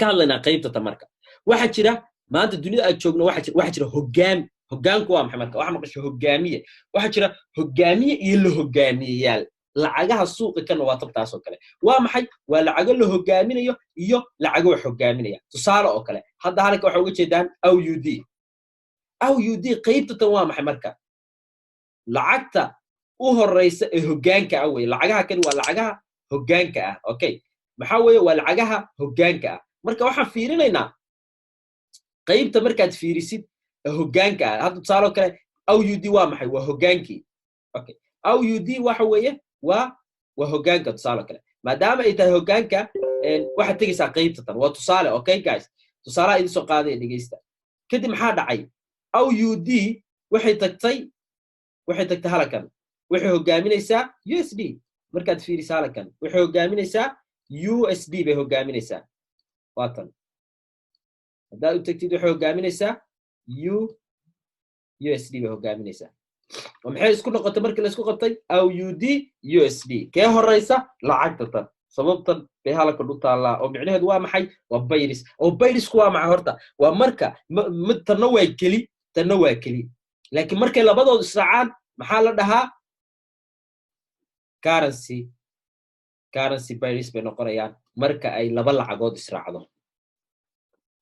hadlaynaa qaybta tamarka waxa jira maanta dunida aad joogno waxa jira hoggaanku waa maxay marka waxa maqasho hoggaamiye waxa jira hoggaamiye iyo la hoggaamiyeyaal lacagaha suuqa kana waa tabtaas oo kale waa maxay waa lacago la hoggaaminayo iyo lacago wax hoggaaminaya tusaale oo kale hadda halka waxa uga jeedaan AUD qaybta tan waa maxay marka lacagta u horeysa ee hoggaanka ah way lacagaha kan waa lacagaha hoggaanka ah okay maxaa weeye waa lacagaha hoggaanka ah marka waxaan fiirinaynaa qaybta markaad fiirisid hoggaanka ah hadda tusaale oo kale AUD waa maxay waa hoggaankii okay AUD waxa weeye waa hoggaanka tusaale kale maadaama ay tahay hoggaanka waxa tagaysaa qaybta tan waa tusaale okay guys tusaale idin soo qaaday dhageysta kadib maxaa dhacay AUD waxay tagtay halkan waxay hoggaaminaysaa USD markaad fiirisaa halkan waxay hoggaaminaysaa USD bay hoggaaminaysaa waatan haddaad u tagtid waxay hoggaaminaysaa USD bay hoggaaminaysaa ومحي اسكو نقطة مركز اسكو قبطي AUD USD كي هريسة لعقت تن سببتن بهالك النقطة الله ومعنيها دوا محي وبايرس كوا مع هرتا ومركا تنوع كلي لكن مركا اللي بدأوا إسرعان محل لها كارنسي بايرس بنقريان مركا أي لبلا عقود إسرعان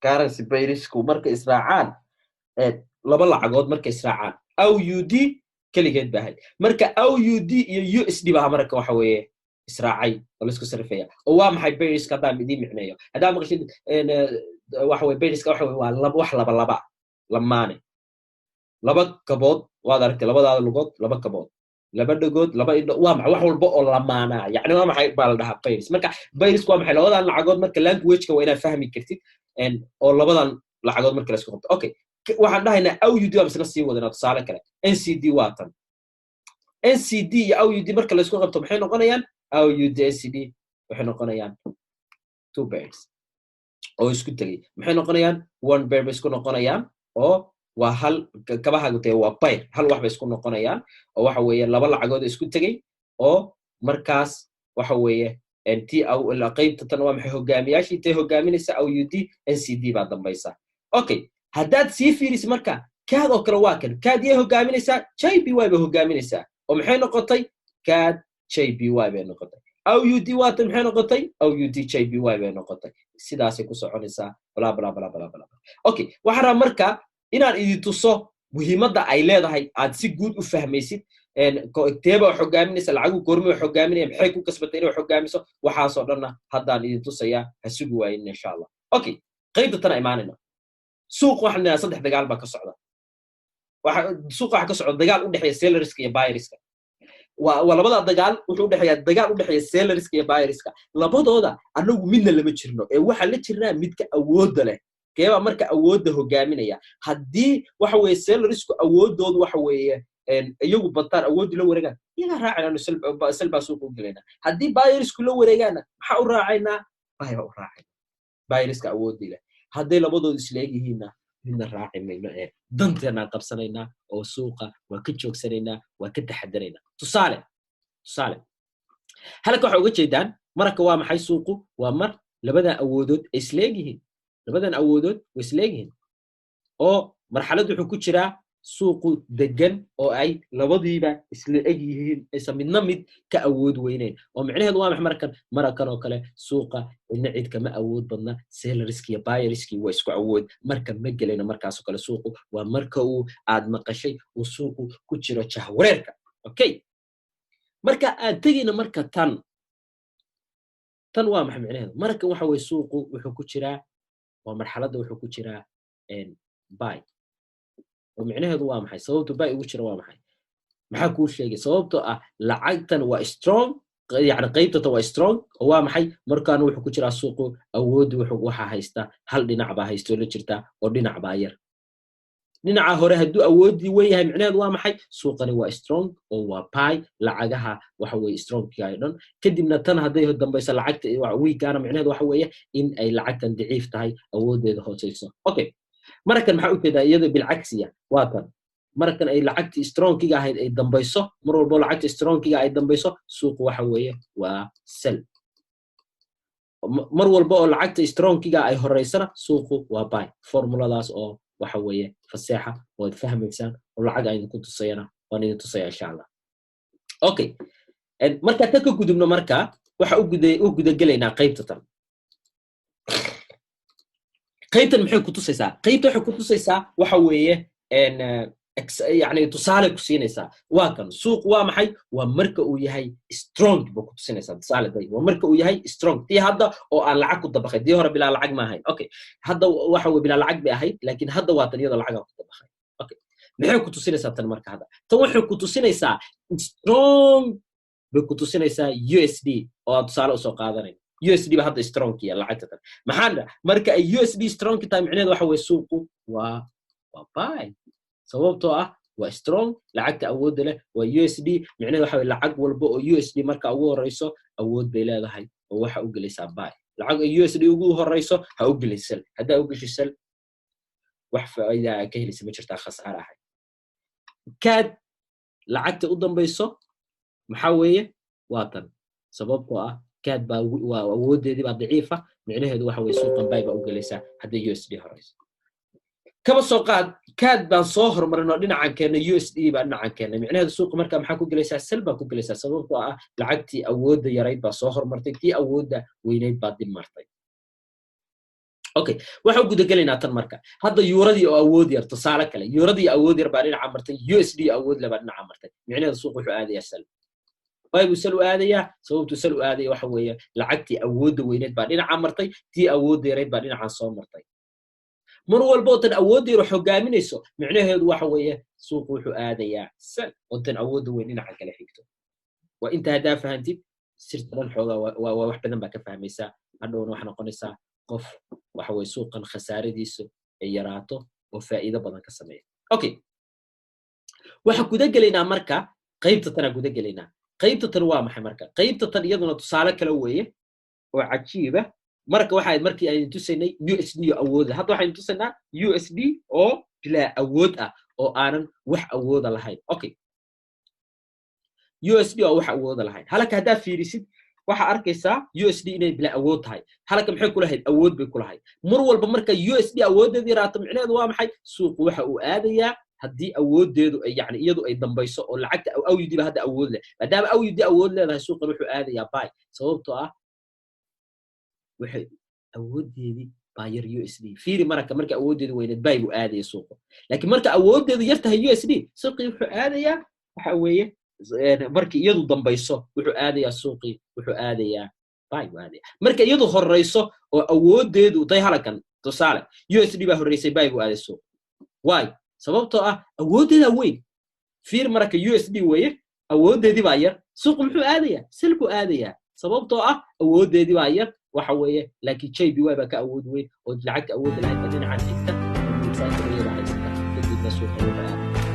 كارنسي بايرس كو مركا إسرعان لبلا عقود مركا إسرعان AUD كليجيت بهاي مركا AUD iyo USD بها مركا waxa weeye israacay oo isku sarfaya oo waa maxay bayriska hadda midii micneeyo hadda maqashid waxa weeye bayriska waxa weeye waa laba lamaane laba kabood waad aragtay labadaada lugood laba kabood laba dhagood laba indho waa maxay wax walba oo lamaana yani waa maxay baa la dhahaa bayris marka bayrisku waa maxay labadan lacagood marka language-ka waa inaad fahmi kartid oo labadan lacagood marka la isku qabto okay waxaan dhahaynaa AUD waa misna sii wadana tusaale kale NCD waatan NCD iyo AUD marka la isku qabto maxay noqonayaan AUD NCD waxay noqonayaan two pairs oo isku tagay maxay noqonayaan one pair bay isku noqonayaan oo waa hal kabaha gutay waa pair hal wax bay isku noqonayaan oo waxa weeye laba lacagood isku tagay oo markaas waxa weeye NT aw la qaybta tan waa maxay hogaamiyaashii tay hogaaminaysa AUD NCD baa dambaysa okay haddaad sii fiiris marka kaad oo kale waa kan kaad yee hogaaminaysaa JPY bay hogaaminaysaa oo maxay noqotay kaad JPY bay noqotay AUD waatan maxay noqotay AUD JPY bay noqotay sidaasay ku soconaysaa bla bla bla bla bla okay waxaan marka inaan idin tuso muhiimadda ay leedahay aad si guud u fahmaysid teeba hogaaminaysa lacagu goorma hogaaminaya maxay ku kasbatay inay hogaamiso waxaas oo dhanna haddaan idin tusayaa hasugu waayeen insha Allah okay qaybta tan imaanayna suuq waxna saddex dagaal baa ka socda suuq waxa ka socda dagaal u dhaxeeya sellerska iyo buyerska waa labada dagaal wuxuu u dhaxeeya sellerska iyo buyerska labadooda anagu midna lama jirno ee waxa la jirnaa midka awoodda leh keeba marka awoodda hogaaminaya haddii waxa weeye sellersku awoodoodu waxa weeye iyagu bataan awood la wareegaan iyaga raacayna selba suuq u galayna haddii buyersku la wareegaana waxa u raacaynaa buyerska awoodda leh hadday labadoodu isla yihiinna midna raaci mayno ee danteena qabsanaynaa oo suuqa waa ka joogsanaynaa waa ka taxadaraynaa tusaale halka waxa uga jeedaan marka waa maxay suuqu waa mar labadan awoodood isla yihiin oo marxalad wuxuu ku jiraa suuqu degan oo ay labadiiba isla yihiin isa midna mid ka awood weyneen oo macnaheedu waa maxay markan oo kale suuqa inna cid kama awood badna sellerski iyo buyerski waa isku awood marka ma galayna markaas oo kale suuqu waa marka uu aad maqashay uu suuqu ku jiro jahwareerka okay marka aad tagina marka tan waa maxay macnaheedu marka waxa way suuqu wuxuu ku jiraa waa marxaladda wuxuu ku jiraa buy ومعناها دوا محي صوبته باي وجهه waa maxay maxaa ku sheegay sababtoo ah lacagtan waa strong يعني qaybta waa strong waa maxay markaan wuxuu ku jiraa suuqu awood waxa haysta hal dhinac baa haysto la jirta oo dhinac baa yar dhinaca hore haduu awoodi weeyahay macnaheedu waa maxay suuqani waa strong oo waa buy lacagaha waxa weeye strong kaydan kadibna tan haday dambayso lacagta weekana macnaheedu waxa weeye in ay lacagtan daciif tahay awoodeeda hooseyso okay markan maxaa u jeedaa iyada bilcagsiya waatan markan ay lacagti strong-kiga ahayd ay dambayso mar walba lacagti strong-kiga ay dambayso suuq waxa weeye waa sell mar walba oo lacagta strongkiga ay horeysana suuqu waa buy formuladaas oo waxa weeye faseexa oo fahmaysaan oo lacag ay ku tusayana waan idin tusaya insha Allah okay marka ta ka gudubno marka waxa u gudagalaynaa qaybta tan qaybtan maxay ku tusaysaa qaybta waxay ku tusaysaa waxa weeye يعني تصالح كسينيسا واكن سوق وامحي ومركه uu yahay strong buu kusinaysa تصالح day ومركه uu yahay strong tii hadda oo aan lacag ku dabaqay tii hore bila lacag ma ahayn okay hadda waxa uu bila lacag bay ahayd laakiin hadda waa tan iyada lacag ku dabaqay okay maxay ku tusinaysaa tan marka hadda tan waxay ku tusinaysaa strong buu ku tusinaysaa USD oo tusaale u soo qaadanay USD ba hadda strong kiya lacagta tan maxaa marka ay USD strong tahay macnaheedu waxa way suuqu waa buy sababtoo ah waa strong lacagta awood leh waa USD macnaheedu waxa way lacag walba oo USD marka ugu horeyso awood bay leedahay oo waxa u galaysaa buy lacag USD ugu horeyso ha u galaysaa hada u gashisal wax faa'iido ah ka helaysa ma jirta khasaare ah kad lacagta u dambayso maxaa weeye waa tan sababtoo ah kad ba waa awoodeedii ba daciifa macnaheedu waxa way suuqan buy ba u galaysaa hada USD horeyso kaba soo qaad kad baan soo hormarino dhinacan keena USD baa dhinacan keena macnaheedu suuqa marka maxaa ku galaysaa selba ku galaysaa sababtoo ah lacagtii awoodda yarayd baa soo hormartay tii awoodda weynayd baa dib martay okay waxa uu gudagalaynaa tan marka hadda yuuradii oo awood yar tusaale kale yuuradii awood yar baa dhinaca martay USD awood leh baa dhinaca martay macnaheedu suuqa wuxuu aadayaa sel baybu sel u aadayaa sababtu sel u aadaya waxa weeye lacagtii awoodda weynayd baa dhinaca martay tii awoodda yarayd baa dhinacan soo martay mar walba oo tan awooddeedu hogaaminayso macnaheedu waxa weeye suuqu wuxuu aadayaa sel oo tan awoodda weyn dhinaca kale xigto waa inta hadaa fahantid sirtan xooga waa wax badan baa ka fahmaysaa hadhowna waxa noqonaysaa qof waxa weeye suuqan khasaaradiisu ay yaraato oo faa'iido badan ka sameeyo okay waxa gudagalaynaa marka qaybta tan gudagalaynaa qaybta tan waa maxay marka qaybta tan iyaduna tusaale kale weeye oo cajiiba marka waxa ay markii ay tusaynay USD awood hadda waxa ay tusaynaa USD oo bila awood ah oo aanan wax awood lahayn okay USD oo wax awood lahayn halka hadaa fiirisid waxa arkaysaa USD inay bila awood tahay halka maxay ku lahayd awood bay ku lahayd mar walba marka USD awoodeedii raato macnaheedu waa maxay suuqu waxa uu aadayaa haddii awoodeedu ay yani iyadu ay dambayso oo lacagta AUD ba hadda awood leh maadaama AUD awood leedahay suuqan wuxuu aadayaa buy sababtoo ah waxay awoodeedii baayar USD fiiri marka awoodeedu weynayd buy buu aadaya suuqa laakiin marka awoodeedu yar tahay USD suuqi wuxuu aadayaa waxa weeye markii iyadu dambayso wuxuu aadayaa suuqi wuxuu aadayaa buy buu aadaya marka iyadu horeyso oo awoodeedu tay halakan tusaale USD baa horeysay buy buu aaday suuq why sababtoo ah awoodeeda weyn fiir marka USD weeye awoodeedii baa yar suuq muxuu aadayaa sel buu aadayaa sababtoo ah awoodeedii baa yar waxa weeye laakiin JPY baa ka awood weyn oo lacagta awood lahayd dhinaca xigta miisaanka weyn haysta kadibna suuqa